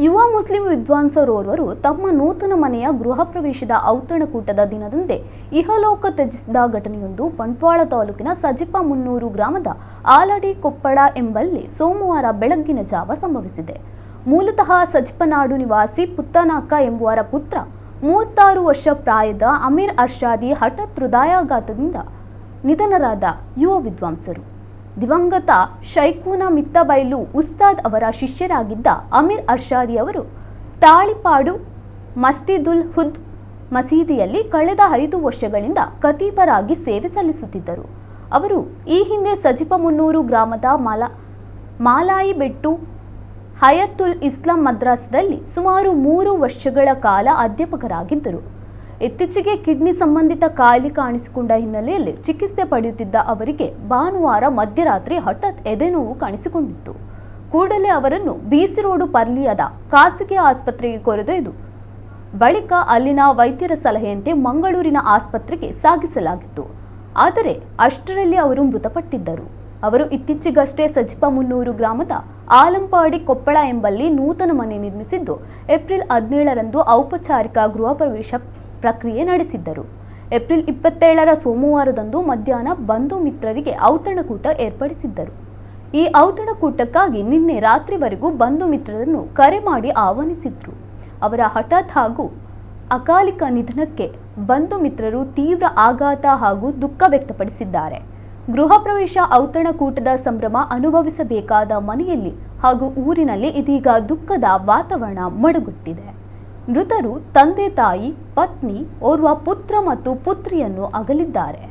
ಯುವ ಮುಸ್ಲಿಂ ವಿದ್ವಾಂಸರೋರ್ವರು ತಮ್ಮ ನೂತನ ಮನೆಯ ಗೃಹ ಪ್ರವೇಶದ ಔತಣಕೂಟದ ದಿನದಂದೇ ಇಹಲೋಕ ತ್ಯಜಿಸಿದ ಘಟನೆಯೊಂದು ಬಂಟ್ವಾಳ ತಾಲೂಕಿನ ಸಜಿಪ ಮುನ್ನೂರು ಗ್ರಾಮದ ಆಲಡಿ ಕೊಪ್ಪಳ ಎಂಬಲ್ಲಿ ಸೋಮವಾರ ಬೆಳಗ್ಗಿನ ಜಾವ ಸಂಭವಿಸಿದೆ. ಮೂಲತಃ ಸಜಿಪನಾಡು ನಿವಾಸಿ ಪುತ್ತನಾಕ ಎಂಬುವರ ಪುತ್ರ 36 ವರ್ಷ ಪ್ರಾಯದ ಅಮೀರ್ ಅರ್ಷಾದಿ ಹಠಾತ್ ಹೃದಯಾಘಾತದಿಂದ ನಿಧನರಾದ ಯುವ ವಿದ್ವಾಂಸರು. ದಿವಂಗತ ಶೈಖುನ ಮಿತ್ತಬೈಲು ಉಸ್ತಾದ್ ಅವರ ಶಿಷ್ಯರಾಗಿದ್ದ ಅಮೀರ್ ಅರ್ಷಾದಿ ಅವರು ತಾಳಿಪಾಡು ಮಸ್ಜಿದುಲ್ ಹುದ್ ಮಸೀದಿಯಲ್ಲಿ ಕಳೆದ 5 ವರ್ಷಗಳಿಂದ ಖತೀಬರಾಗಿ ಸೇವೆ ಸಲ್ಲಿಸುತ್ತಿದ್ದರು. ಅವರು ಈ ಹಿಂದೆ ಸಜಿಪ ಮುನ್ನೂರು ಗ್ರಾಮದ ಮಾಲಾಯಿಬೆಟ್ಟು ಹಯತುಲ್ ಇಸ್ಲಾಂ ಮದ್ರಾಸದಲ್ಲಿ ಸುಮಾರು 3 ವರ್ಷಗಳ ಕಾಲ ಅಧ್ಯಾಪಕರಾಗಿದ್ದರು. ಇತ್ತೀಚೆಗೆ ಕಿಡ್ನಿ ಸಂಬಂಧಿತ ಕಾಯಿಲೆ ಕಾಣಿಸಿಕೊಂಡ ಹಿನ್ನೆಲೆಯಲ್ಲಿ ಚಿಕಿತ್ಸೆ ಪಡೆಯುತ್ತಿದ್ದ ಅವರಿಗೆ ಭಾನುವಾರ ಮಧ್ಯರಾತ್ರಿ ಹಠಾತ್ ಎದೆನೋವು ಕಾಣಿಸಿಕೊಂಡಿತ್ತು. ಕೂಡಲೇ ಅವರನ್ನು ಬಿಸಿ ರೋಡು ಪರ್ಲಿಯಾದ ಖಾಸಗಿ ಆಸ್ಪತ್ರೆಗೆ ಕರೆದೊಯ್ದು ಬಳಿಕ ಅಲ್ಲಿನ ವೈದ್ಯರ ಸಲಹೆಯಂತೆ ಮಂಗಳೂರಿನ ಆಸ್ಪತ್ರೆಗೆ ಸಾಗಿಸಲಾಗಿತ್ತು. ಆದರೆ ಅಷ್ಟರಲ್ಲಿ ಅವರು ಮೃತಪಟ್ಟಿದ್ದರು. ಅವರು ಇತ್ತೀಚೆಗಷ್ಟೇ ಸಜಿಪ ಮುನ್ನೂರು ಗ್ರಾಮದ ಆಲಂಪಾಡಿ ಕೊಪ್ಪಳ ಎಂಬಲ್ಲಿ ನೂತನ ಮನೆ ನಿರ್ಮಿಸಿದ್ದು ಏಪ್ರಿಲ್ 17ರಂದು ಔಪಚಾರಿಕ ಗೃಹ ಪ್ರವೇಶ ಪ್ರಕ್ರಿಯೆ ನಡೆಸಿದ್ದರು. ಏಪ್ರಿಲ್ 27ರ ಸೋಮವಾರದಂದು ಮಧ್ಯಾಹ್ನ ಬಂಧು ಮಿತ್ರರಿಗೆ ಔತಣಕೂಟ ಏರ್ಪಡಿಸಿದ್ದರು. ಈ ಔತಣಕೂಟಕ್ಕಾಗಿ ನಿನ್ನೆ ರಾತ್ರಿವರೆಗೂ ಬಂಧು ಮಿತ್ರರನ್ನು ಕರೆ ಮಾಡಿ ಆಹ್ವಾನಿಸಿದ್ರು. ಅವರ ಹಠಾತ್ ಹಾಗೂ ಅಕಾಲಿಕ ನಿಧನಕ್ಕೆ ಬಂಧು ಮಿತ್ರರು ತೀವ್ರ ಆಘಾತ ಹಾಗೂ ದುಃಖ ವ್ಯಕ್ತಪಡಿಸಿದ್ದಾರೆ. ಗೃಹ ಪ್ರವೇಶ ಔತಣಕೂಟದ ಸಂಭ್ರಮ ಅನುಭವಿಸಬೇಕಾದ ಮನೆಯಲ್ಲಿ ಹಾಗೂ ಊರಿನಲ್ಲಿ ಇದೀಗ ದುಃಖದ ವಾತಾವರಣ ಮಡುಗುತ್ತಿದೆ. ಮೃತರು ತಂದೆ ತಾಯಿ, ಪತ್ನಿ, ಓರ್ವ ಪುತ್ರ ಮತ್ತು ಪುತ್ರಿಯನ್ನು ಅಗಲಿದ್ದಾರೆ.